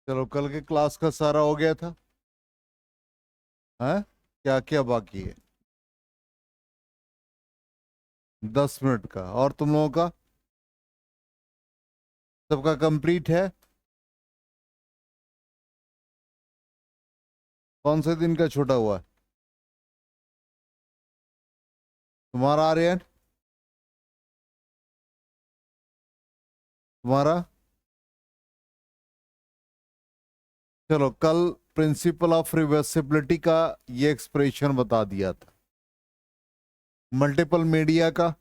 चलो, कल के क्लास का सारा हो गया था। हैं? क्या क्या बाकी है? 10 मिनट का। और तुम लोगों का सबका कंप्लीट है? कौन से दिन का छूटा हुआ है तुम्हारा, आर्यन? तुम्हारा? चलो, कल प्रिंसिपल ऑफ रिवर्सिबिलिटी का ये एक्सप्रेशन बता दिया था। मल्टीपल मीडिया का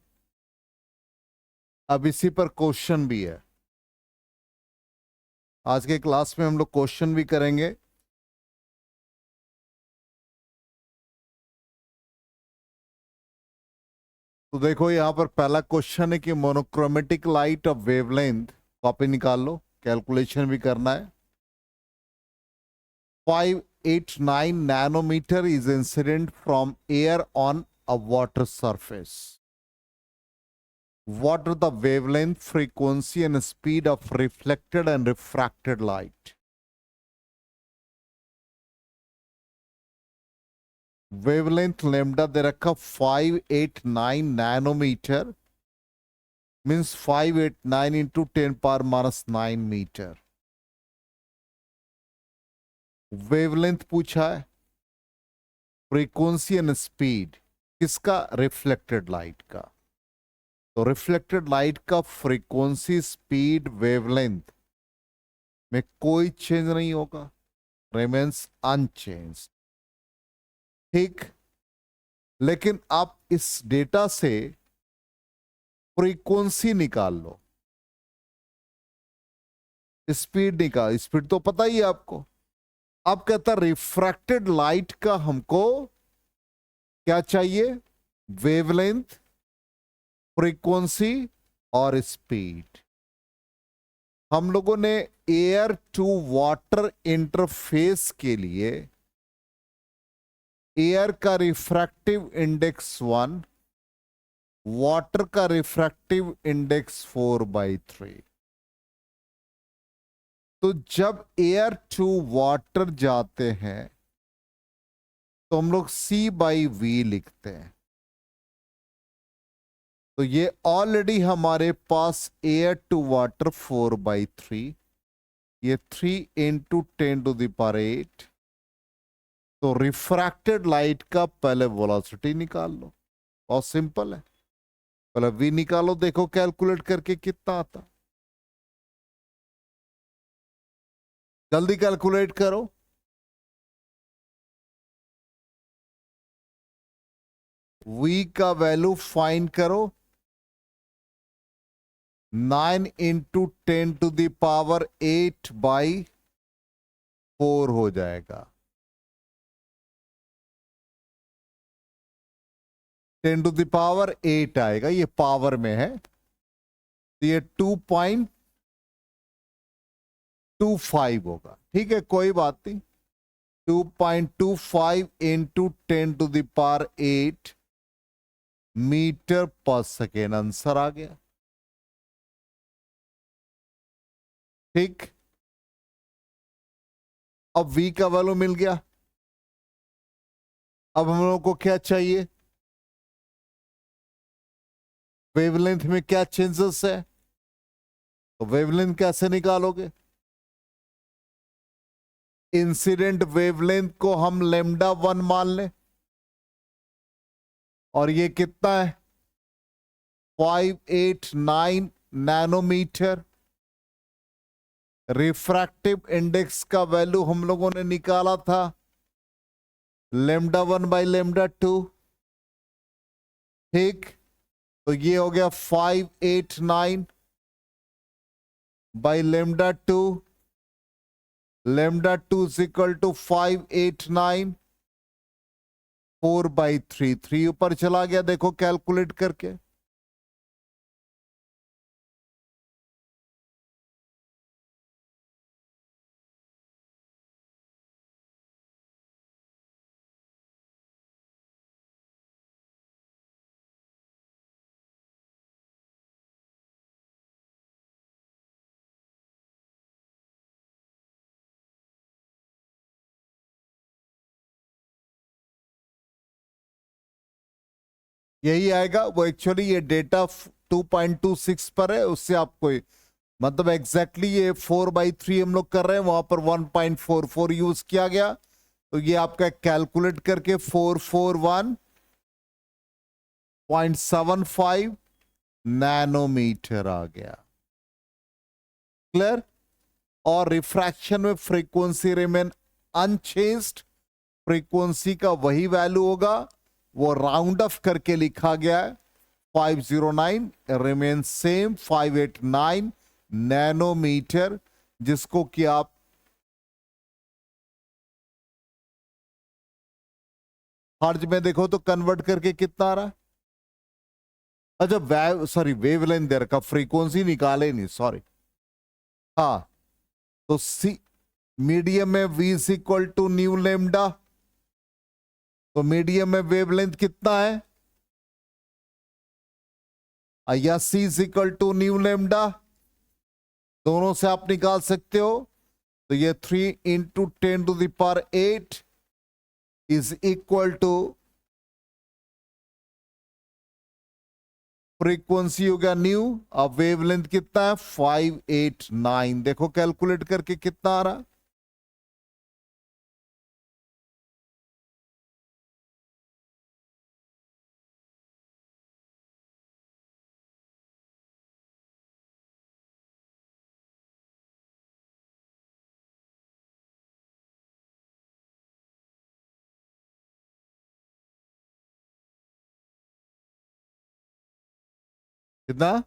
अब इसी पर क्वेश्चन भी है। आज के क्लास में हम लोग क्वेश्चन भी करेंगे। तो देखो, यहां पर पहला क्वेश्चन है कि monochromatic light of wavelength, copy निकाल लो, कैलकुलेशन भी करना है। 589 nanometer is incident from air on a water surface. What are the wavelength, frequency, and speed of reflected and refracted light? Wavelength lambda दे रखा 589 nanometer, means 589 into 10 power minus 9 meter. Wavelength पूछा है, frequency and speed किसका? Reflected light का। तो reflected light का frequency, speed, wavelength में कोई change नहीं होगा, रिमेन्स अनचेंज। ठीक। लेकिन आप इस डेटा से फ्रीक्वेंसी निकाल लो, स्पीड निकाल। स्पीड तो पता ही है आपको। अब कहता रिफ्रैक्टेड लाइट का हमको क्या चाहिए? वेवलेंथ, फ्रीक्वेंसी और स्पीड। हम लोगों ने एयर टू वाटर इंटरफेस के लिए एयर का रिफ्रैक्टिव इंडेक्स 1, वाटर का रिफ्रैक्टिव इंडेक्स 4/3। तो जब एयर टू वाटर जाते हैं तो हम लोग C/V लिखते हैं। तो ये ऑलरेडी हमारे पास एयर टू वाटर 4/3, ये 3 इंटू 10⁸। तो रिफ्रैक्टेड लाइट का पहले वेलोसिटी निकाल लो, और सिंपल है। पहले V निकालो, देखो कैलकुलेट करके कितना आता। जल्दी कैलकुलेट करो। V का वैल्यू फाइंड करो। 9 इंटू 10⁸ हो जाएगा। 10⁸ आएगा, ये पावर में है, तो ये 2.25 होगा। ठीक है, कोई बात नहीं। 2.25 इंटू 10⁸ मीटर पर सेकेंड आंसर आ गया। ठीक। अब V का वैल्यू मिल गया। अब हम लोगों को क्या चाहिए? वेवलेंथ में क्या चेंजेस है? तो वेवलेंथ कैसे निकालोगे? इंसिडेंट वेवलेंथ को हम λ1 मान लें, और ये कितना है? 589 नैनोमीटर। रिफ्रैक्टिव इंडेक्स का वैल्यू हम लोगों ने निकाला था λ1/λ2। ठीक। तो ये हो गया 589/λ2। λ2 इज इक्वल टू 589 4/3। 3 ऊपर चला गया, देखो कैलकुलेट करके। यही आएगा। वो एक्चुअली ये डेटा 2.26 पर है, उससे आपको मतलब एग्जैक्टली ये 4/3 हम लोग कर रहे हैं, वहां पर 1.44 यूज किया गया, तो ये आपका कैलकुलेट करके 441.75 नैनोमीटर आ गया। क्लियर? और रिफ्रैक्शन में फ्रीक्वेंसी रिमेन अनचेंज्ड, फ्रीक्वेंसी का वही वैल्यू होगा, वो राउंड ऑफ करके लिखा गया है 509, रिमेन सेम 589 नैनोमीटर, जिसको कि आप हर्ज में देखो तो कन्वर्ट करके कितना आ रहा है। अच्छा वेवलेंथ दे रखा, फ्रीक्वेंसी निकाले नहीं, सॉरी। हाँ, तो सी मीडियम में v is equal to nu lambda, तो मीडियम में वेवलेंथ कितना है, या c is equal to nu lambda, दोनों से आप निकाल सकते हो। तो ये 3 × 10⁸ इज इक्वल टू फ्रीक्वेंसी हो गया न्यू, अब वेवलेंथ कितना है 589, देखो कैलकुलेट करके कितना आ रहा है। कितना?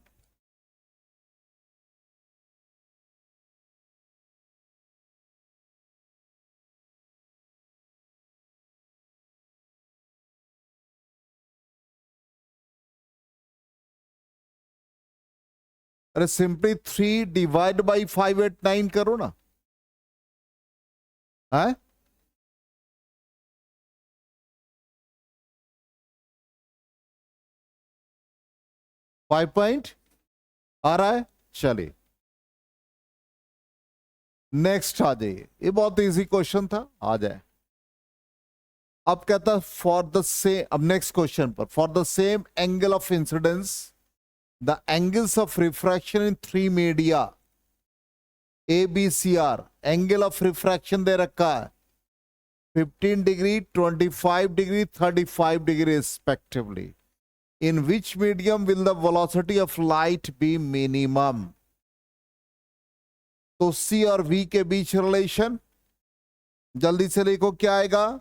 अरे सिंपली 3 डिवाइड बाई 589 करो ना, है 5 पॉइंट आ रहा है। चलिए नेक्स्ट आ जाइए, ये बहुत इजी क्वेश्चन था, आ जाए। अब कहता है फॉर द सेम, अब नेक्स्ट क्वेश्चन पर, for the same angle of incidence the angles of refraction in 3 media ABCR, angle of refraction they रखा है 15 degree, 25 degree, 35 degree respectively. In which medium will the velocity of light be minimum? तो C और V के बीच relation जल्दी से लिखो, क्या आएगा?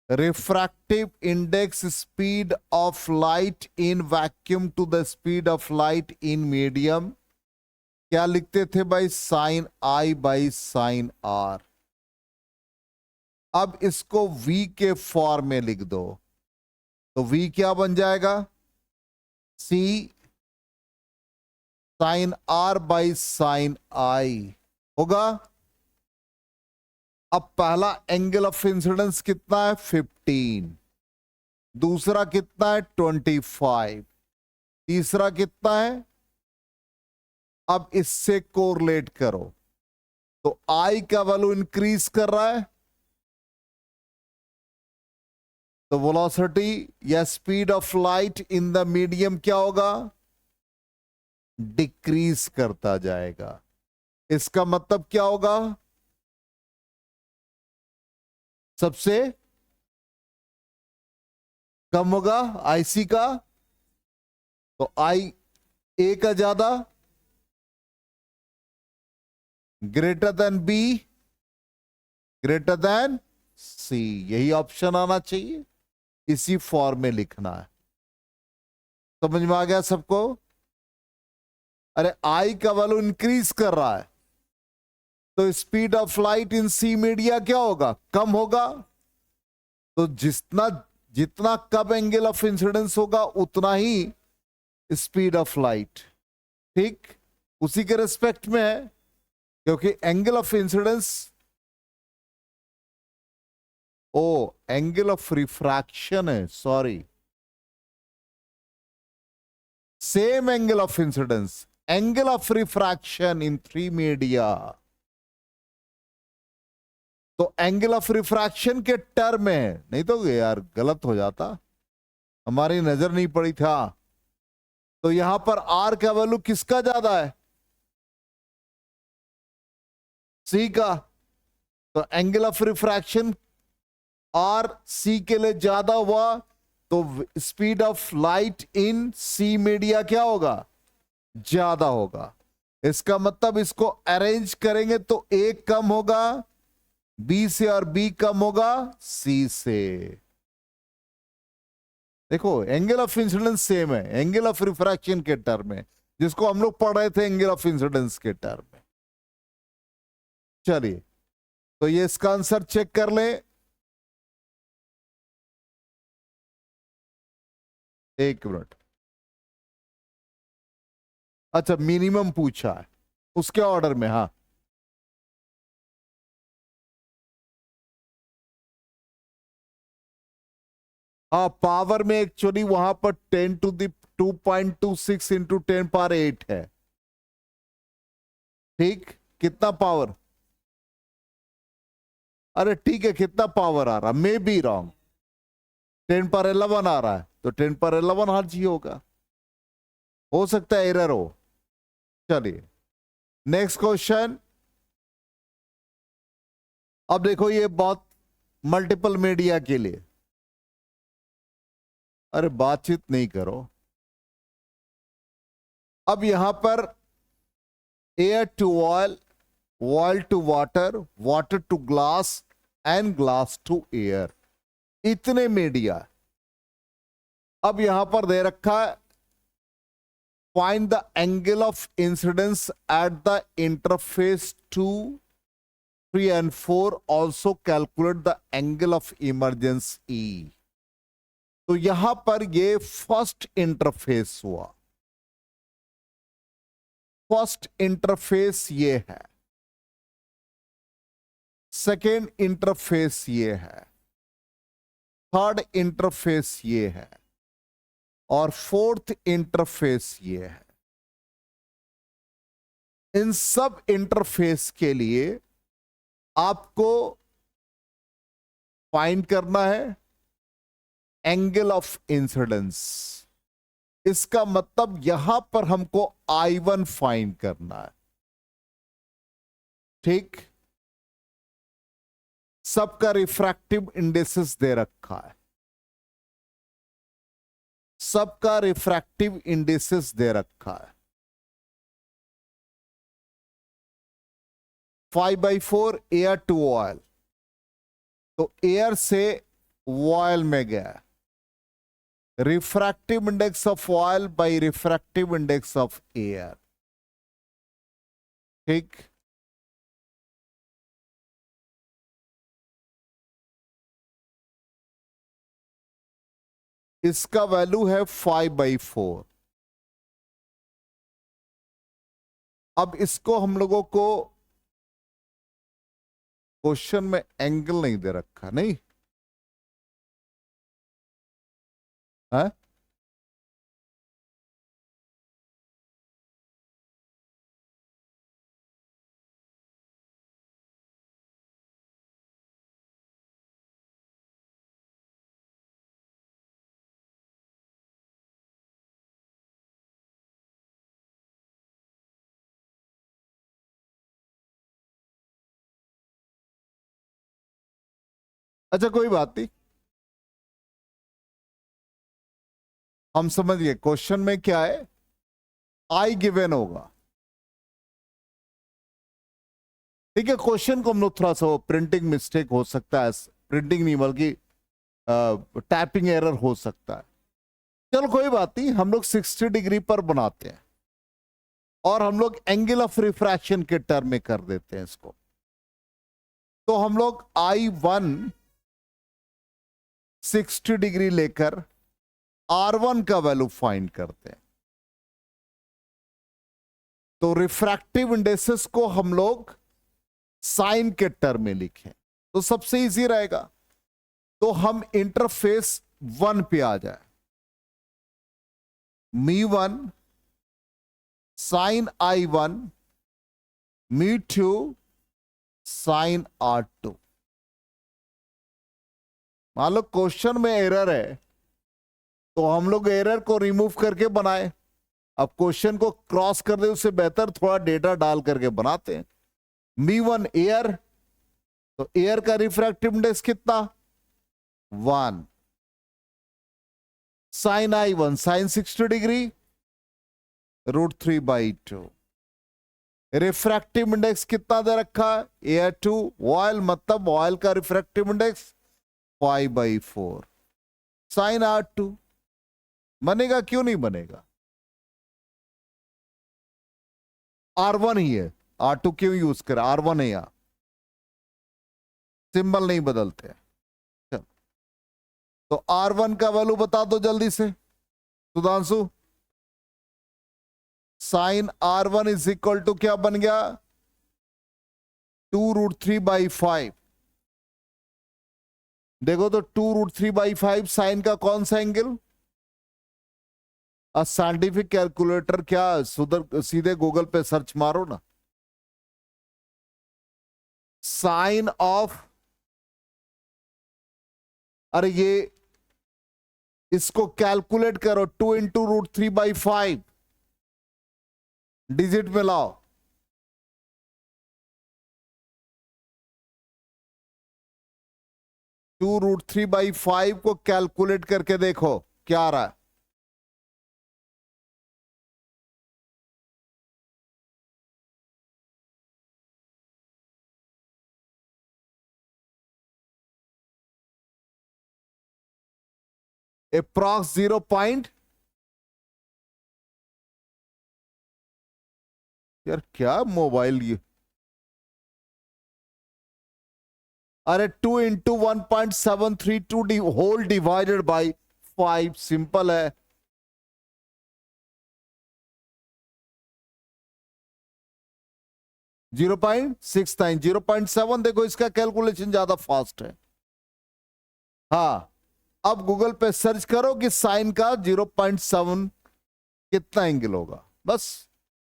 Refractive index speed of light in vacuum to the speed of light in medium, क्या लिखते थे भाई? Sine I by sine R। अब इसको V के फॉर्म में लिख दो, तो V क्या बन जाएगा? C sine R by sine I होगा। अब पहला एंगल ऑफ इंसिडेंस कितना है? 15, दूसरा कितना है? 25, तीसरा कितना है? अब इससे कोरिलेट करो, तो I का वैल्यू इंक्रीज कर रहा है, तो वेलोसिटी या speed of light in the medium क्या होगा? डिक्रीज करता जाएगा। इसका मतलब क्या होगा? सबसे कम होगा IC का, तो IA का ज्यादा, greater than B, greater than C, यही ऑप्शन आना चाहिए, इसी फॉर्म में लिखना है। समझ में आ गया सबको? अरे I का वैल्यू इंक्रीज कर रहा है, तो speed of light in C media क्या होगा? कम होगा। तो जितना कम एंगल ऑफ इंसिडेंस होगा उतना ही स्पीड ऑफ लाइट, ठीक उसी के रिस्पेक्ट में है, क्योंकि angle of incidence, angle of refraction है, sorry, same angle of incidence, angle of refraction in 3 media, तो एंगल ऑफ रिफ्रैक्शन के टर्म में, नहीं तो यार गलत हो जाता। हमारी नजर नहीं पड़ी था। तो यहां पर आर का वैल्यू किसका ज्यादा है? सी का। तो angle of refraction R C के लिए ज्यादा हुआ, तो speed of light in C media क्या होगा? ज्यादा होगा। इसका मतलब इसको अरेंज करेंगे तो ए कम होगा बी से और बी कम होगा सी से। देखो एंगल ऑफ इंसिडेंस सेम है एंगल ऑफ रिफ्रैक्शन के टर्म में, जिसको हम लोग पढ़ रहे थे एंगल ऑफ इंसिडेंस के टर्म में। चलिए, तो ये इसका आंसर चेक कर लें। एक मिनट। अच्छा, मिनिमम पूछा है, उसके ऑर्डर में। हाँ, हाँ, पावर में एक्चुअली वहां पर 10⁻².26 इंटू 10⁻8 है। ठीक, कितना पावर? अरे ठीक है, कितना पावर आ रहा? May be wrong. 10⁻11 आ रहा है, तो 10⁻11 हर जी होगा। हो सकता है एरर हो। चलिए, नेक्स्ट क्वेश्चन। अब देखो, ये बहुत मल्टीपल मीडिया के लिए। अरे बातचीत नहीं करो। अब यहां पर air to oil, oil to water, water to glass and glass to air, इतने मीडिया। अब यहां पर दे रखा है find the angle of incidence at the interface 2, 3 and 4, also calculate the angle of emergence E. तो यहां पर ये फर्स्ट इंटरफेस हुआ। फर्स्ट इंटरफेस ये है, सेकेंड इंटरफेस ये है, थर्ड इंटरफेस ये है, और फोर्थ इंटरफेस ये है। इन सब इंटरफेस के लिए आपको फाइंड करना है एंगल ऑफ इंसिडेंस। इसका मतलब यहां पर हमको I1 फाइंड करना है। ठीक, सबका रिफ्रैक्टिव इंडेक्सेस दे रखा है, सबका रिफ्रैक्टिव इंडेक्सेस दे रखा है। 5/4 एयर टू ऑयल, तो एयर से ऑयल में गया। Refractive index of oil bye refractive index of air. ठीक, इसका वैल्यू है 5/4। अब इसको हम लोगों को क्वेश्चन में एंगल नहीं दे रखा, नहीं है? अच्छा, कोई बात नहीं, हम समझ गए। क्वेश्चन में क्या है, आई गिवन होगा। ठीक है, क्वेश्चन को हम लोग थोड़ा सा प्रिंटिंग मिस्टेक हो सकता है, प्रिंटिंग नहीं बल्कि टैपिंग एरर हो सकता है। चलो कोई बात नहीं, हम लोग 60 डिग्री पर बनाते हैं और हम लोग एंगल ऑफ रिफ्रैक्शन के टर्म में कर देते हैं इसको। तो हम लोग I1 60 डिग्री लेकर R1 का वैल्यू फाइंड करते हैं। तो रिफ्रैक्टिव इंडेक्सेस को हम लोग साइन के टर्म में लिखें तो सबसे इजी रहेगा। तो हम इंटरफेस 1 पे आ जाए, μ1 साइन I1, μ2 साइन R2। मान लो क्वेश्चन में एरर है, तो हम लोग एरर को रिमूव करके बनाए। अब क्वेश्चन को क्रॉस कर दे उससे बेहतर थोड़ा डेटा डाल करके बनाते हैं। मी1 एयर, तो एयर का रिफ्रैक्टिव इंडेक्स कितना 1, sine I1 sine 60 degree √3/2। Refractive index कितना दे रखा है Air2 ऑयल, मतलब ऑयल का रिफ्रैक्टिव इंडेक्स 5/4 साइन R2। बनेगा क्यों नहीं बनेगा, R1 ही है, R2 क्यों यूज करें, R1 है यहां, सिंबल नहीं बदलते। चल तो R1 का वैल्यू बता दो जल्दी से Sudhanshu. Sine R1 is equal to क्या बन गया 2√3/5। देखो तो 2√3/5 साइन का कौन सा एंगल, साइंटिफिक कैलकुलेटर क्या सुधर, सीधे गूगल पे सर्च मारो ना, साइन ऑफ, अरे ये इसको कैलकुलेट करो 2 इंटू √3/5 डिजिट में लाओ। टू √3/5 को कैलकुलेट करके देखो क्या आ रहा है। अप्रॉक्स 0 पॉइंट, यार क्या मोबाइल ये, अरे 2 into 1.732 whole divided by 5, simple है। जीरो 0.69, 0.7, देखो इसका कैलकुलेशन ज्यादा फास्ट है। हाँ, अब गूगल पे सर्च करो कि साइन का 0.7 कितना एंगल होगा, बस।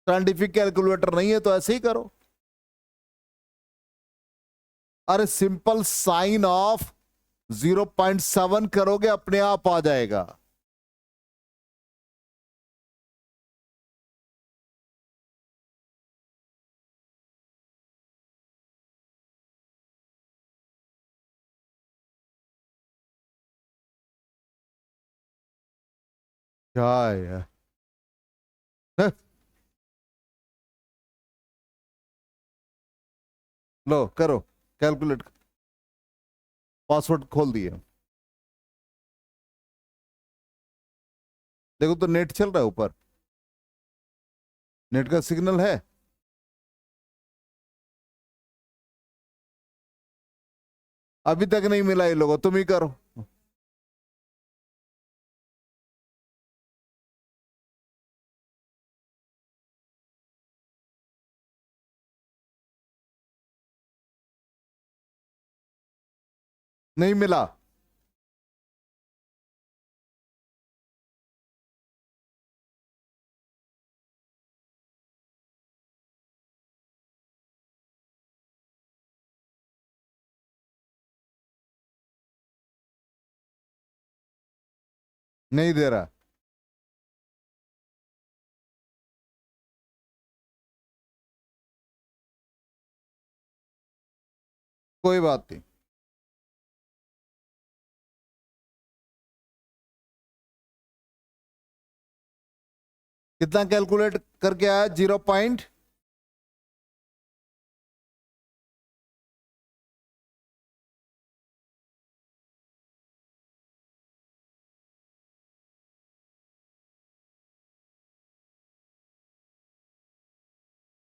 साइंटिफिक कैलकुलेटर नहीं है तो ऐसे ही करो। अरे सिंपल साइन ऑफ 0.7 करोगे अपने आप आ जाएगा। क्या है हैं? लो करो कैलकुलेट, पासवर्ड खोल दिए, देखो तो नेट चल रहा है ऊपर, नेट का सिग्नल है। अभी तक नहीं मिला ये लोगों, तुम ही करो। नहीं मिला, नहीं दे रहा। कोई बात नहीं, कितना कैलकुलेट करके आया 0 point,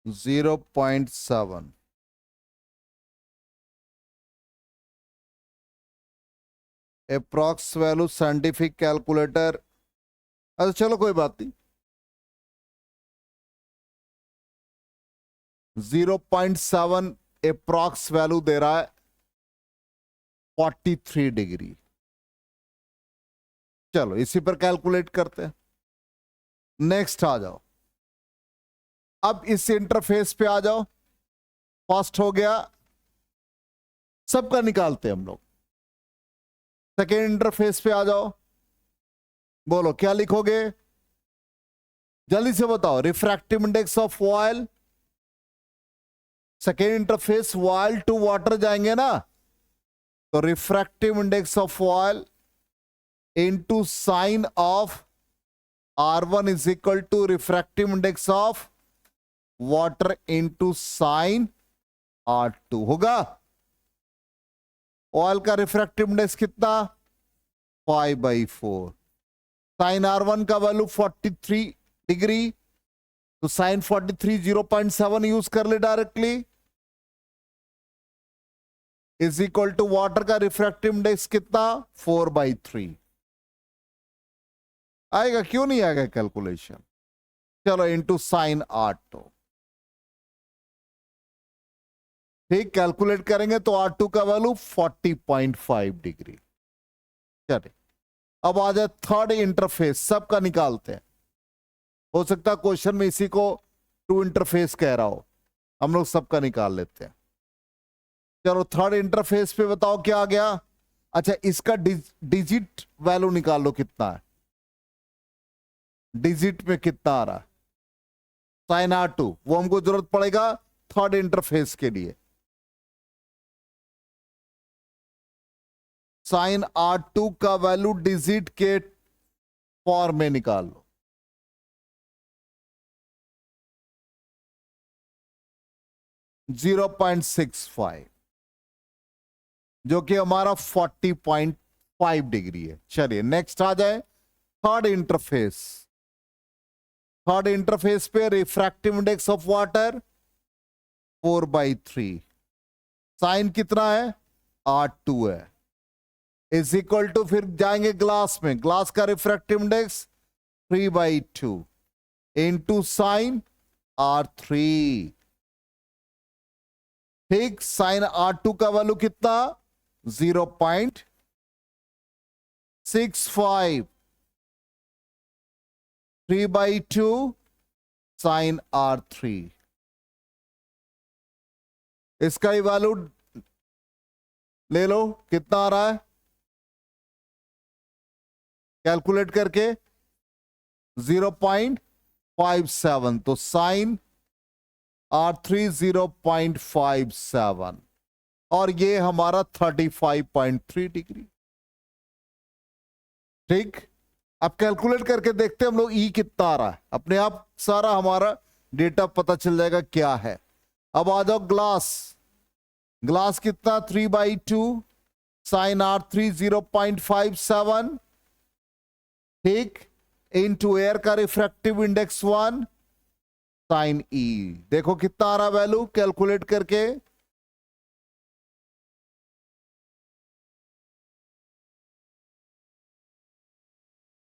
$0.7। Approx value scientific calculator, अच्छा चलो कोई बात नहीं, 0.7 अप्रॉक्स वैल्यू दे रहा है 43 डिग्री। चलो इसी पर कैलकुलेट करते हैं। नेक्स्ट आ जाओ, अब इस इंटरफेस पे आ जाओ, फर्स्ट हो गया, सबका निकालते हैं हम लोग। सेकेंड इंटरफेस पे आ जाओ, बोलो क्या लिखोगे, जल्दी से बताओ। Refractive index of oil, second interface oil to water जाएंगे ना, तो refractive index of oil into sine of R1 is equal to refractive index of water into sine R2 होगा। ऑयल का रिफ्रैक्टिव इंडेक्स कितना, 5/4। साइन R1 का value 43 degree, तो sine 43 0.7 use कर ले directly, is equal to water का refractive index कितना, 4/3 आएगा। क्यों नहीं आएगा कैलकुलेशन, चलो इनटू साइन R2। ठीक, कैलकुलेट करेंगे तो R2 का वैल्यू 40.5 डिग्री। चलिए अब आ जाए थर्ड इंटरफेस, सबका निकालते हैं। हो सकता है क्वेश्चन में इसी को टू इंटरफेस कह रहा हो, हम लोग सबका निकाल लेते हैं। चलो थर्ड इंटरफेस पे बताओ क्या आ गया। अच्छा इसका डिजिट वैल्यू निकाल लो, कितना है, डिजिट में कितना आ रहा है, साइन R2, वो हमको जरूरत पड़ेगा थर्ड इंटरफेस के लिए। साइन R2 का वैल्यू डिजिट के फॉर्म में निकाल लो। .65 जो कि हमारा 40.5 डिग्री है। चलिए नेक्स्ट आ जाए थर्ड इंटरफेस। थर्ड इंटरफेस पे refractive index of water 4/3, sine कितना है, R2 है, इज इक्वल टू, फिर जाएंगे ग्लास में, ग्लास का refractive index 3/2 into sign R3। ठीक, साइन R2 का वैल्यू कितना, 0.65, 3/2 साइन R3। इसका ही वैल्यू ले लो, कितना आ रहा है कैलकुलेट करके, 0.57, तो साइन R3 0.57 और ये हमारा 35.3 डिग्री। ठीक, अब कैलकुलेट करके देखते हैं हम लोग ई कितना आ रहा है, अपने आप सारा हमारा डेटा पता चल जाएगा क्या है। अब आ जाओ ग्लास, ग्लास कितना, 3/2 साइन R3 0.57, ठीक, इनटू एयर का रिफ्रैक्टिव इंडेक्स 1 साइन ई। देखो कितना आ रहा वैल्यू कैलकुलेट करके,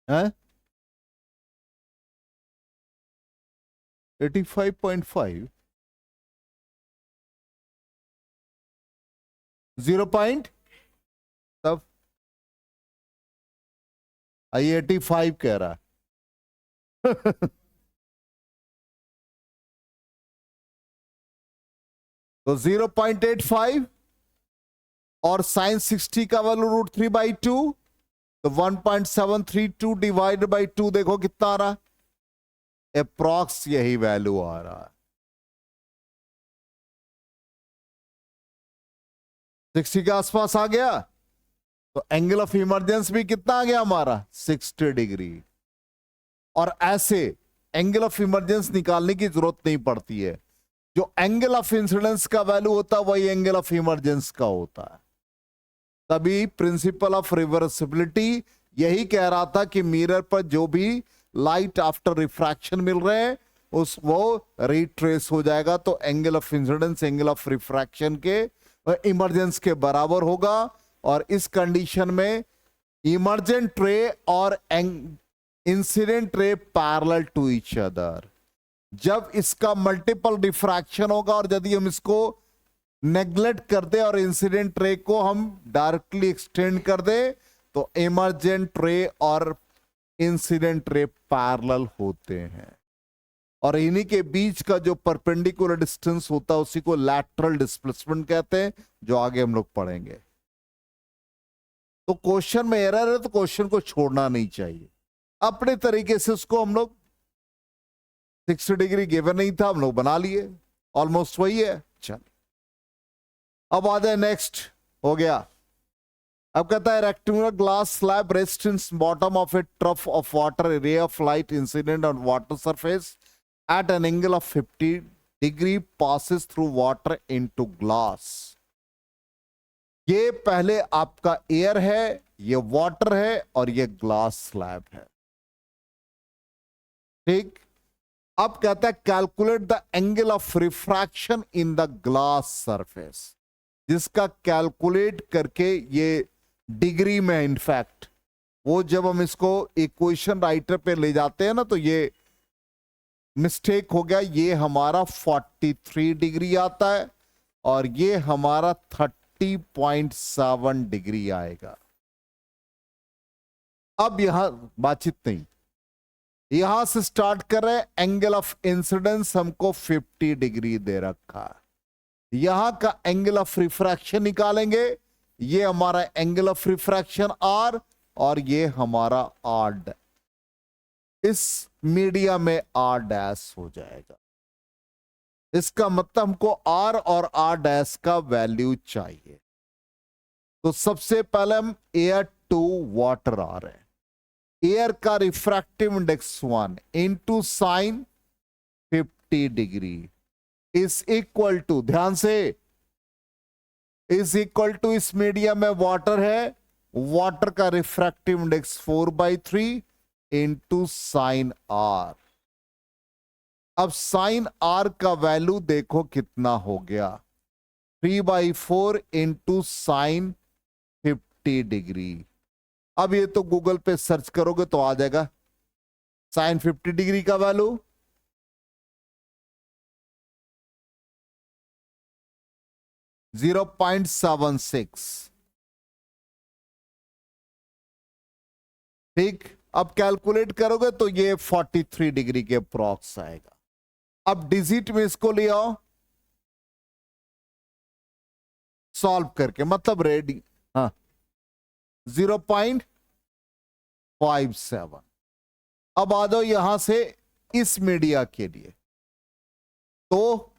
है 85.5, 0 पॉइंट, तब आई 85 कह रहा है तो 0.85 और साइन 60 का वैल्यू √3/2, तो 1.732 डिवाइड बाई 2, देखो कितना आ रहा है, अप्रॉक्स यही वैल्यू आ रहा है। 60 के आसपास आ गया, तो एंगल ऑफ इमरजेंस भी कितना आ गया हमारा, 60 डिग्री। और ऐसे एंगल ऑफ इमरजेंस निकालने की जरूरत नहीं पड़ती है, जो एंगल ऑफ इंसिडेंस का वैल्यू होता है वही एंगल ऑफ इमरजेंस का होता है। तभी प्रिंसिपल ऑफ रिवर्सिबिलिटी यही कह रहा था कि मिरर पर जो भी लाइट आफ्टर रिफ्रैक्शन मिल रहे हैं उस वो रिट्रेस हो जाएगा, तो angle of incidence angle of refraction के इमरजेंस के बराबर होगा। और इस कंडीशन में इमरजेंट रे और incident ray parallel to each other. जब इसका मल्टीपल रिफ्रैक्शन होगा और यदि हम इसको नेग्लेक्ट कर दे और इंसिडेंट रे को हम डायरेक्टली एक्सटेंड कर दे, तो इमरजेंट रे और इंसिडेंट रे पैरेलल होते हैं। और इन्हीं के बीच का जो परपेंडिकुलर डिस्टेंस होता है उसी को लैटरल डिस्प्लेसमेंट कहते हैं, जो आगे हम लोग पढ़ेंगे। तो क्वेश्चन में एरर है तो क्वेश्चन को छोड़ना नहीं चाहिए, अपने तरीके से उसको हम लोग 60 डिग्री गिवन नहीं था, हम लोग बना लिए, ऑलमोस्ट वही है। चल अब आ जाए नेक्स्ट, हो गया। अब कहता है rectangular glass slab rest in bottom of A trough of water, रे of light incident on water surface at an angle of 50 degree passes through water into glass. ये पहले आपका एयर है, ये वाटर है और ये ग्लास स्लैब है, ठीक। अब कहता है calculate the angle of refraction in the glass surface, जिसका कैलकुलेट करके ये डिग्री में, इनफैक्ट वो जब हम इसको इक्वेशन राइटर पे ले जाते हैं ना, तो ये मिस्टेक हो गया, ये हमारा 43 डिग्री आता है और ये हमारा 30.7 डिग्री आएगा। अब यहां बातचीत नहीं, यहां से स्टार्ट कर रहे हैं। एंगल ऑफ इंसिडेंस हमको 50 डिग्री दे रखा है, यहां का एंगल ऑफ रिफ्रैक्शन निकालेंगे, ये हमारा एंगल ऑफ रिफ्रैक्शन आर और ये हमारा आर, इस मीडिया में आर डैश हो जाएगा। इसका मतलब हमको आर और आर डैश का वैल्यू चाहिए। तो सबसे पहले हम एयर टू वाटर आ रहे हैं, एयर का refractive index 1 into sine 50 degree is equal to, ध्यान से, इज इक्वल टू, इस मीडियम में वाटर है, वाटर का refractive index 4/3 into sine R. अब साइन आर का वैल्यू देखो कितना हो गया, 3/4 इंटू साइन 50 डिग्री। अब ये तो गूगल पे सर्च करोगे तो आ जाएगा साइन 50 डिग्री का वैल्यू 0.76, ठीक। अब कैलकुलेट करोगे तो ये 43 डिग्री के अप्रॉक्स आएगा। अब डिजिट में इसको ले आओ सॉल्व करके, मतलब रेडी, हाँ 0.57। अब आ जाओ यहां से इस मीडिया के लिए, तो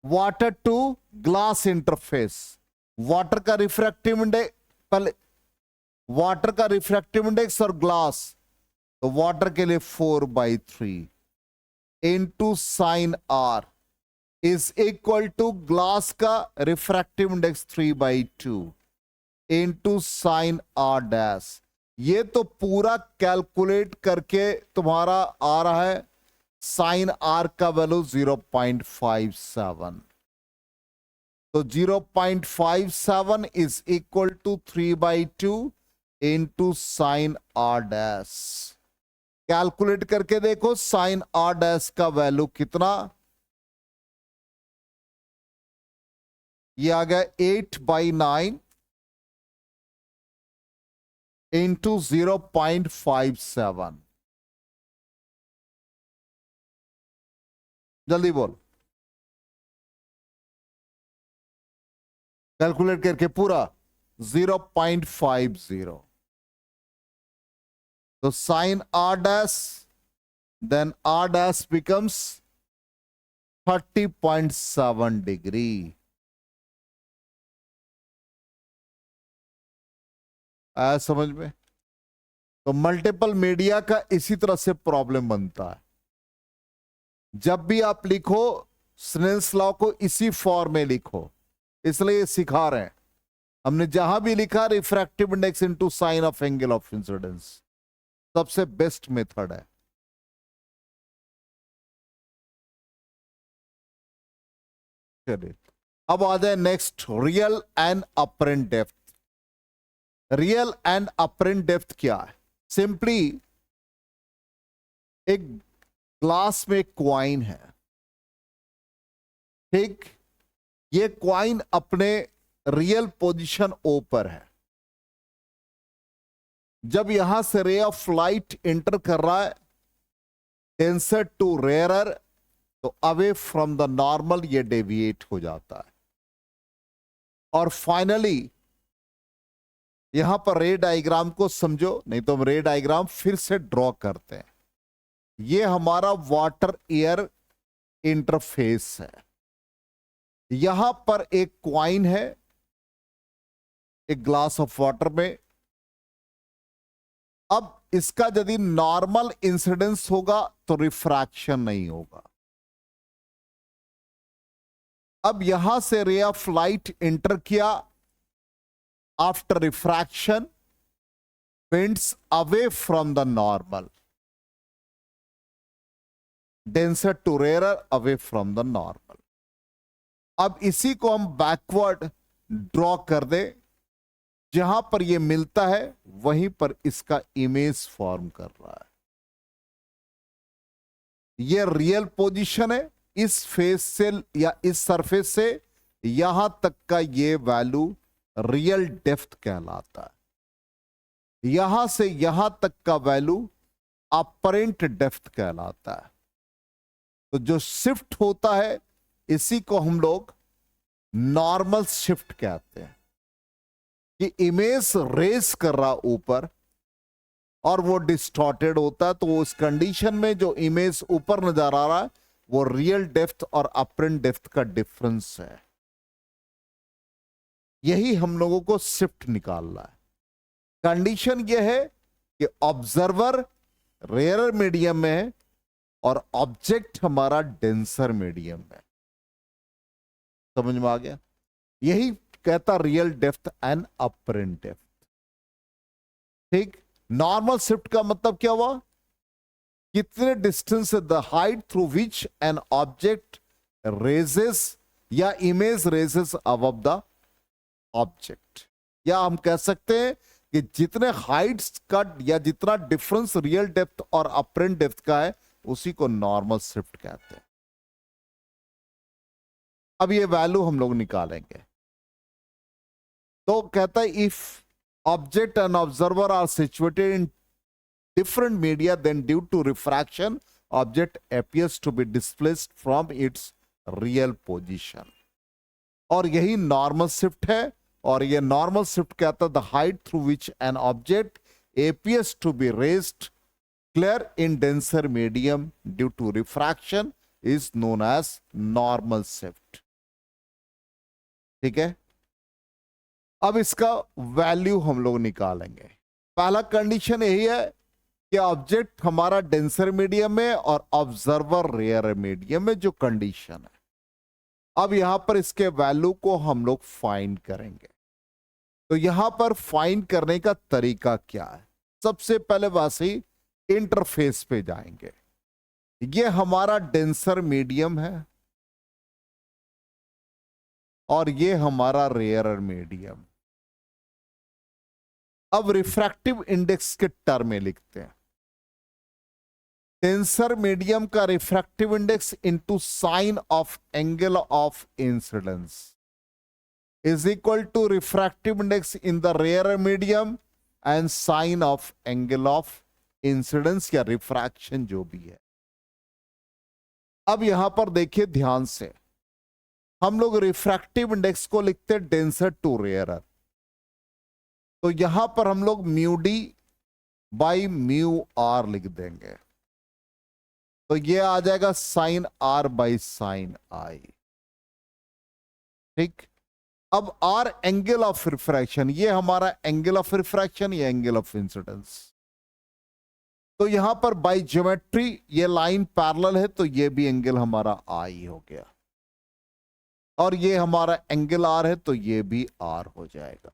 water to glass interface, water का रिफ्रैक्टिव इंडेक्स, पहले वाटर का रिफ्रैक्टिव इंडेक्स और ग्लास, तो वाटर के लिए 4/3 into sine r is equal to glass का refractive index 3/2 into sine are dash. ये तो पूरा कैलकुलेट करके तुम्हारा आ रहा है साइन आर का वैल्यू 0.57, तो 0.57 is equal to 3/2 into sine are dash. Calculate करके देखो साइन आर डैश का वैल्यू कितना, ये आ गया 8/9 इंटू 0.57। जल्दी बोल, कैलकुलेट करके पूरा 0.50, तो sine are dash then R dash becomes 30.7 degree. आया समझ में? तो मल्टीपल मीडिया का इसी तरह से प्रॉब्लम बनता है। जब भी आप लिखो स्नेल्स लॉ को इसी फॉर्म में लिखो, इसलिए सिखा रहे हैं। हमने जहां भी लिखा refractive index into sine of angle of incidence, सबसे बेस्ट मेथड है। चलिए अब आ जाए next, real and apparent depth. Real and apparent depth क्या है? सिंपली एक ग्लास में एक क्वाइन है, ठीक। ये क्वाइन अपने रियल पोजीशन ओ पर है। जब यहां से रे ऑफ लाइट एंटर कर रहा है डेंसर टू रेयरर, तो अवे फ्रॉम द नॉर्मल ये डेविएट हो जाता है और फाइनली यहां पर रे डायग्राम को समझो, नहीं तो हम रे डायग्राम फिर से ड्रॉ करते हैं। ये हमारा वाटर एयर इंटरफेस है। यहां पर एक क्वाइन है, एक ग्लास ऑफ वाटर में। अब इसका यदि नॉर्मल इंसिडेंस होगा तो रिफ्रैक्शन नहीं होगा। अब यहां से रे ऑफ लाइट एंटर किया, after refraction bends away from the normal, denser to rarer, away from the normal. अब इसी को हम बैकवर्ड ड्रॉ कर दे, जहां पर ये मिलता है वहीं पर इसका इमेज फॉर्म कर रहा है। ये रियल पोजीशन है, इस फेस से या इस सरफेस से यहां तक का ये वैल्यू रियल डेप्थ कहलाता है। यहां से यहां तक का वैल्यू अपरेंट डेप्थ कहलाता है। तो जो शिफ्ट होता है इसी को हम लोग नॉर्मल शिफ्ट कहते हैं, कि इमेज रेस कर रहा ऊपर और वो डिस्टॉर्टेड होता है। तो उस कंडीशन में जो इमेज ऊपर नजर आ रहा है वो रियल डेप्थ और अपरेंट डेप्थ का डिफरेंस है। यही हम लोगों को शिफ्ट निकालना है। कंडीशन ये है कि ऑब्जर्वर रेयर मीडियम में है और ऑब्जेक्ट हमारा डेंसर मीडियम में। समझ में आ गया? यही कहता real depth and apparent depth. ठीक। नॉर्मल शिफ्ट का मतलब क्या हुआ? कितने distance the height through which an object raises या image raises above the object. या हम कह सकते हैं कि जितने हाइट्स का या जितना डिफरेंस रियल डेप्थ और अपरेंट डेप्थ का है उसी को नॉर्मल शिफ्ट कहते हैं। अब ये वैल्यू हम लोग निकालेंगे। तो कहता है if object and observer are situated in different media, then due to refraction object appears to be displaced from its real position। और यही नॉर्मल शिफ्ट है। और ये नॉर्मल शिफ्ट कहता है the height through which an object appears to be raised clear in denser medium due to refraction is known as normal shift। ठीक है। अब इसका वैल्यू हम लोग निकालेंगे। पहला कंडीशन यही है कि ऑब्जेक्ट हमारा डेंसर मीडियम में और ऑब्जर्वर रेयर मीडियम में, जो कंडीशन है। अब यहां पर इसके वैल्यू को हम लोग फाइंड करेंगे। तो यहां पर फाइंड करने का तरीका क्या है? सबसे पहले वैसे ही इंटरफेस पे जाएंगे। ये हमारा डेंसर मीडियम है और ये हमारा रेयर मीडियम। अब रिफ्रैक्टिव इंडेक्स के टर्म में लिखते हैं। डेंसर मीडियम का refractive index into sine of angle of incidence is equal to refractive index in the rare medium and sine of angle of incidence या रिफ्रैक्शन जो भी है। अब यहां पर देखिए ध्यान से, हम लोग रिफ्रैक्टिव इंडेक्स को लिखते हैं डेंसर टू रेयर। तो यहां पर हम लोग mu D by mu R लिख देंगे। तो ये आ जाएगा sine R by sine I. ठीक। अब आर एंगल ऑफ रिफ्रैक्शन, ये हमारा एंगल ऑफ रिफ्रैक्शन, ये एंगल ऑफ इंसिडेंस। तो यहां पर बाई ज्योमेट्री ये लाइन पैरेलल है तो ये भी एंगल हमारा आई हो गया, और ये हमारा एंगल आर है तो ये भी आर हो जाएगा।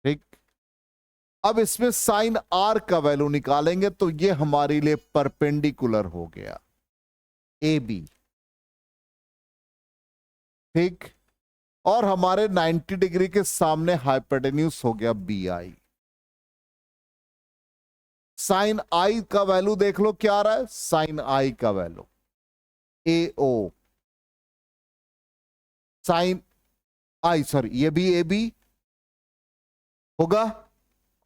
ठीक। अब इसमें साइन आर का वैल्यू निकालेंगे तो ये हमारे लिए परपेंडिकुलर हो गया ए बी। ठीक। और हमारे 90 डिग्री के सामने हाइपोटेन्यूज हो गया बी आई। साइन आई का वैल्यू देख लो क्या आ रहा है। साइन आई का value A O, sine I sorry ये भी ए बी होगा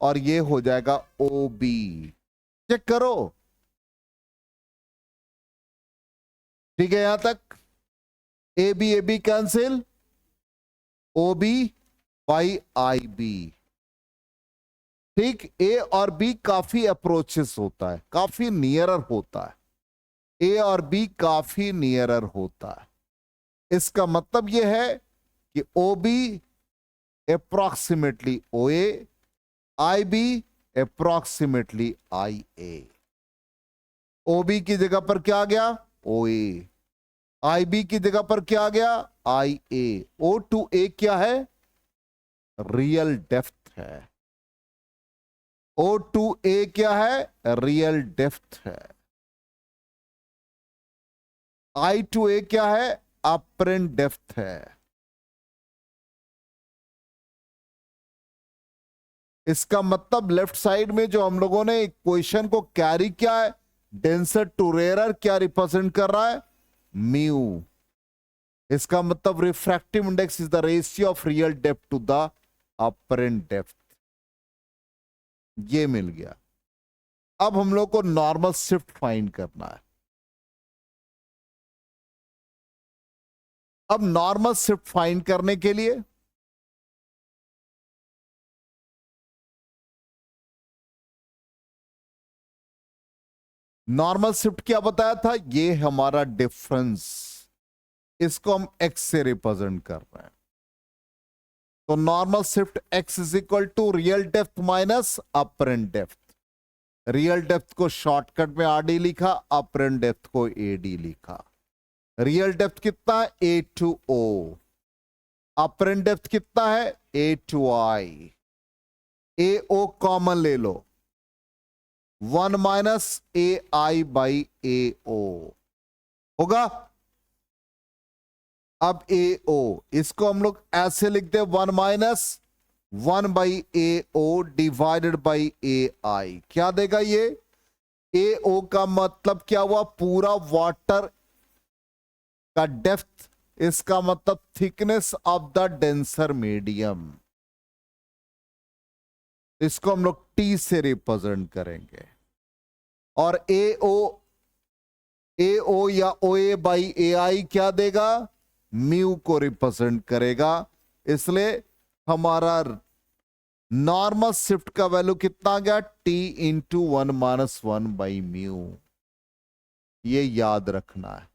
और ये हो जाएगा ओ बी। चेक करो। ठीक है, यहां तक A B cancel, O B by I B. ठीक, ए और बी काफी अप्रोचेस होता है, काफी नियरर होता है, ए और बी काफी नियरर होता है। इसका मतलब यह है कि O B approximately O A, I B approximately I A. O B की जगह पर क्या आ गया? ओ ए। आई बी की जगह पर क्या आ गया? आई ए। ओ टू ए क्या है? रियल डेप्थ है। ओ टू ए क्या है? रियल डेप्थ है। आई टू ए क्या है? अपरेंट डेप्थ है। इसका मतलब लेफ्ट साइड में जो हम लोगों ने इक्वेशन को कैरी किया है, डेंसर टू रेयरर क्या रिप्रेजेंट कर रहा है? म्यू। इसका मतलब refractive index is the ratio of real depth to the apparent depth. ये मिल गया। अब हम लोग को नॉर्मल शिफ्ट फाइंड करना है। अब नॉर्मल शिफ्ट फाइंड करने के लिए नॉर्मल शिफ्ट क्या बताया था? ये हमारा डिफरेंस, इसको हम x से रिप्रेजेंट कर रहे हैं। तो normal shift x is equal to real depth minus apparent depth. Real depth को शॉर्टकट में आर डी लिखा, अपरेंट डेप्थ को ए डी लिखा। रियल डेप्थ कितना है? A to O. Apparent depth कितना है? A to I. A O common ले लो, 1 minus A I by A ओ होगा। अब ए ओ, इसको हम लोग ऐसे लिखते हैं 1 minus 1 by A O divided by A I. क्या देगा ये? ए ओ का मतलब क्या हुआ? पूरा वाटर का डेप्थ, इसका मतलब thickness of the denser medium. इसको हम लोग टी से रिप्रेजेंट करेंगे। और ए ओ या ओ ए बाई ए आई क्या देगा? म्यू को रिप्रेजेंट करेगा। इसलिए हमारा नॉर्मल शिफ्ट का वैल्यू कितना आ गया? T into 1 minus 1 by mu. ये याद रखना है।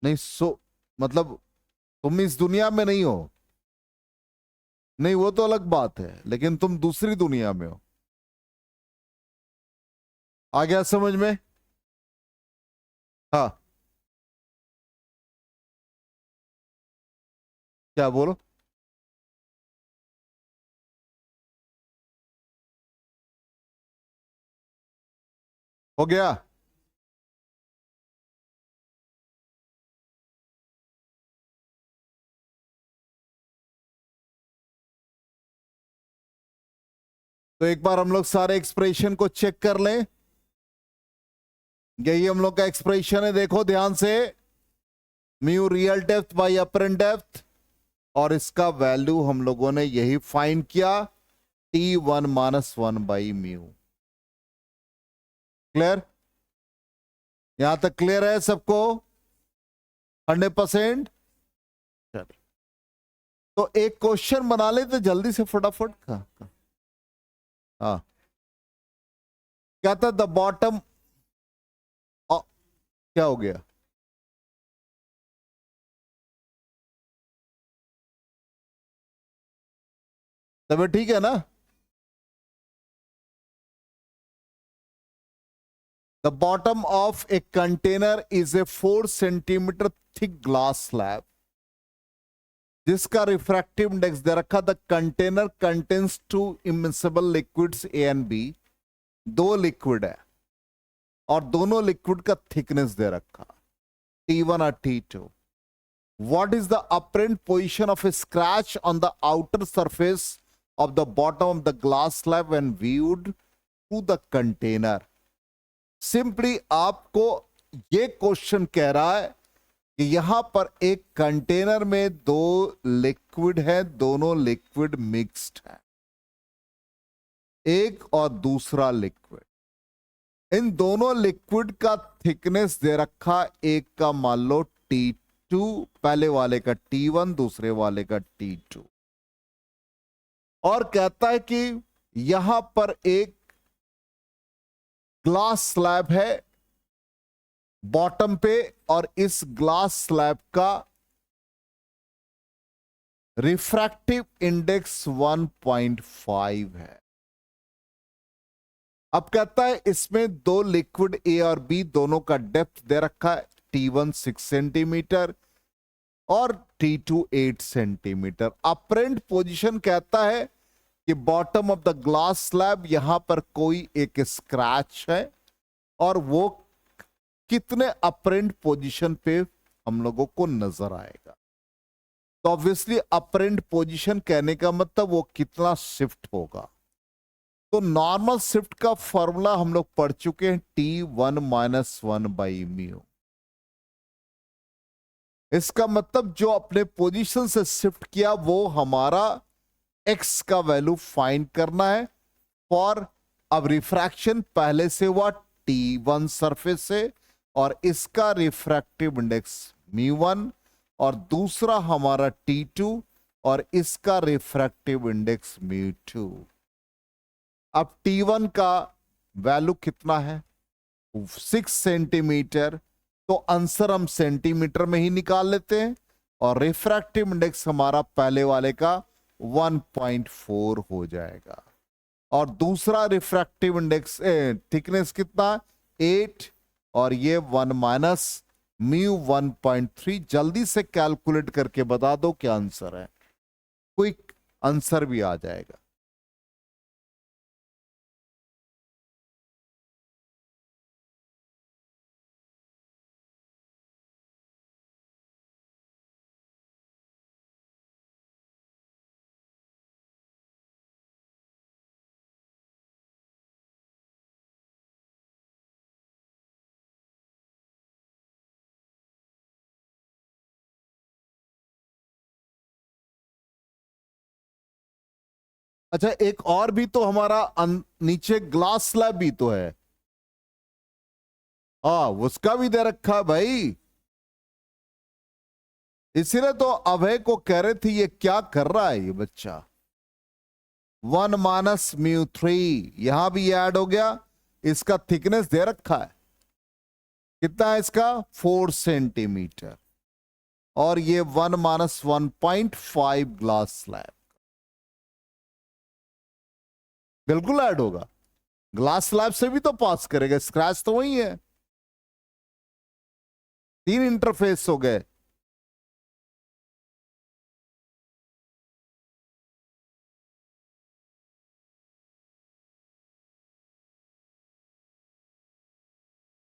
नहीं मतलब तुम इस दुनिया में नहीं हो, नहीं वो तो अलग बात है, लेकिन तुम दूसरी दुनिया में हो। आ गया समझ में? हाँ, क्या बोलो? हो गया? तो एक बार हम लोग सारे एक्सप्रेशन को चेक कर लें। यही हम लोग का एक्सप्रेशन है, देखो ध्यान से। Mu real depth by apparent depth, और इसका वैल्यू हम लोगों ने यही फाइंड किया, T 1 minus 1 by mu. Clear? यहां तक क्लियर है सबको? 100%? चलिए, तो एक क्वेश्चन बना लेते जल्दी से फटाफट का। हाँ, क्या था? द बॉटम, क्या हो गया? तबीयत ठीक है ना? The bottom of a container is a 4 centimetre thick glass slab जिसका रिफ्रैक्टिव इंडेक्स दे रखा, the container contains 2 immiscible liquids A and B. दो लिक्विड है और दोनों लिक्विड का थिकनेस दे रखा, T1 और T2। What is the apparent position of a scratch on the outer surface of the bottom of the glass slab when viewed through the container? Simply आपको ये question कह रहा है कि यहां पर एक कंटेनर में दो लिक्विड है, दोनों लिक्विड मिक्स्ड है, एक और दूसरा लिक्विड। इन दोनों लिक्विड का थिकनेस दे रखा, एक का मान लो T2, पहले वाले का T1, दूसरे वाले का T2, और कहता है कि यहां पर एक ग्लास स्लैब है बॉटम पे, और इस ग्लास स्लैब का रिफ्रैक्टिव इंडेक्स 1.5 है। अब कहता है इसमें दो लिक्विड ए और बी दोनों का डेप्थ दे रखा है, T1 6 सेंटीमीटर और T2 8 सेंटीमीटर। अपरेंट पोजीशन कहता है कि bottom of the glass slab, यहां पर कोई एक स्क्रैच है, और वो कितने अपरेंट पोजीशन पे हम लोगों को नजर आएगा। तो ऑब्वियसली अपरेंट पोजीशन कहने का मतलब वो कितना शिफ्ट होगा। तो नॉर्मल शिफ्ट का फॉर्मूला हम लोग पढ़ चुके हैं, T1 - 1/μ। इसका मतलब जो अपने पोजीशन से शिफ्ट किया वो हमारा x का वैल्यू फाइंड करना है। फॉर अब रिफ्रैक्शन पहले से हुआ T1 सरफेस से, और इसका रिफ्रैक्टिव इंडेक्स μ1, और दूसरा हमारा T2 और इसका रिफ्रैक्टिव इंडेक्स μ2। अब T1 का वैल्यू कितना है, 6 सेंटीमीटर, तो आंसर हम सेंटीमीटर में ही निकाल लेते हैं, और रिफ्रैक्टिव इंडेक्स हमारा पहले वाले का 1.4 हो जाएगा, और दूसरा रिफ्रैक्टिव इंडेक्स थिकनेस कितना, 8, और ये 1 माइनस म्यू 1.3। जल्दी से कैलकुलेट करके बता दो क्या आंसर है, क्विक आंसर भी आ जाएगा। अच्छा, एक और भी तो हमारा नीचे ग्लास स्लैब भी तो है, हाँ उसका भी दे रखा है भाई। इसीलिए तो अभय को कह रहे थे ये क्या कर रहा है ये बच्चा। 1 माइनस μ3 यहां भी ऐड हो गया, इसका थिकनेस दे रखा है, कितना है इसका, 4 सेंटीमीटर, और ये 1 माइनस 1.5 ग्लास स्लैब बिल्कुल ऐड होगा। ग्लास स्लैब से भी तो पास करेगा, स्क्रैच तो वही है। 3 इंटरफेस हो गए।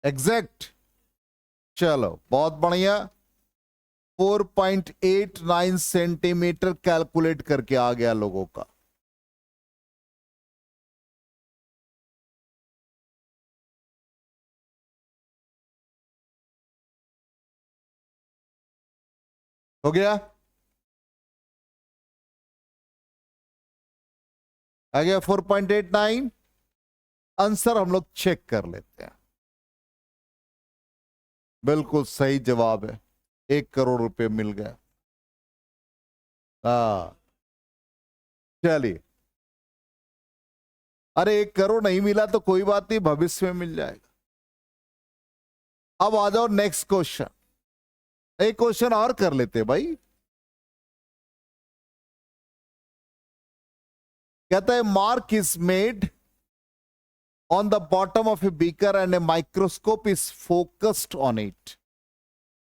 एग्जैक्ट, चलो बहुत बढ़िया। 4.89 सेंटीमीटर कैलकुलेट करके आ गया लोगों का। हो गया, आ गया 4.89। आंसर हम लोग चेक कर लेते हैं। बिल्कुल सही जवाब है, 1 करोड़ रुपए मिल गए। हाँ चलिए, अरे 1 करोड़ नहीं मिला तो कोई बात नहीं, भविष्य में मिल जाएगा। अब आ जाओ नेक्स्ट क्वेश्चन, एक क्वेश्चन और कर लेते भाई। कहता है mark is made on the bottom of a beaker and a microscope is focused on it.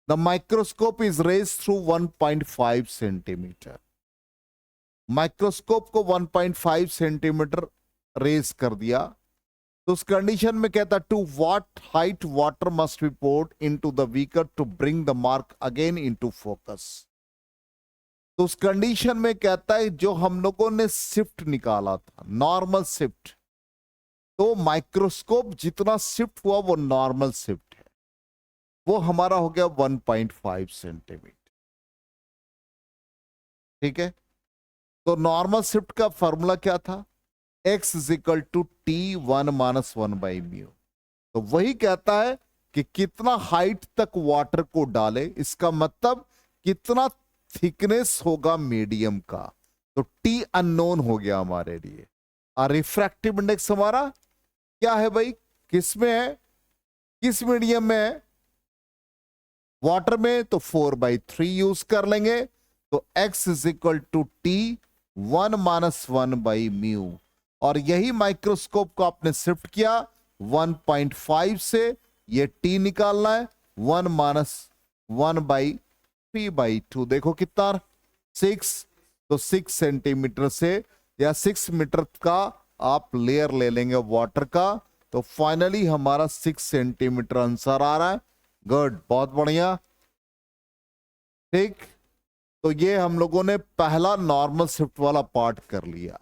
The microscope is raised through 1.5 centimetre. Microscope को 1.5 सेंटीमीटर रेज कर दिया, तो उस कंडीशन में कहता to what height water must be poured into the beaker to bring the mark again into focus. तो उस condition में कहता है जो हम लोगों ने शिफ्ट निकाला था, नॉर्मल शिफ्ट, तो माइक्रोस्कोप जितना शिफ्ट हुआ वो नॉर्मल शिफ्ट है, वो हमारा हो गया 1.5 सेंटीमीटर। ठीक है, तो नॉर्मल शिफ्ट का फॉर्मूला क्या था, x is equal to T1 - 1/μ। तो वही कहता है कि कितना हाइट तक वाटर को डाले, इसका मतलब कितना थिकनेस होगा मीडियम का। तो टी अननोन हो गया हमारे लिए। और रिफ्रैक्टिव इंडेक्स हमारा क्या है भाई, किस में है, किस मीडियम में है, वाटर में, तो 4/3 यूज कर लेंगे। तो x is equal to t 1-1/μ। और यही माइक्रोस्कोप को आपने शिफ्ट किया 1.5 से, ये t निकालना है 1-1/3/2। देखो कितना 6, तो 6 सेंटीमीटर से या 6 मीटर का आप लेयर ले लेंगे वाटर का, तो फाइनली हमारा 6 सेंटीमीटर आंसर आ रहा है। गुड, बहुत बढ़िया। ठीक, तो ये हम लोगों ने पहला नॉर्मल शिफ्ट वाला पार्ट कर लिया।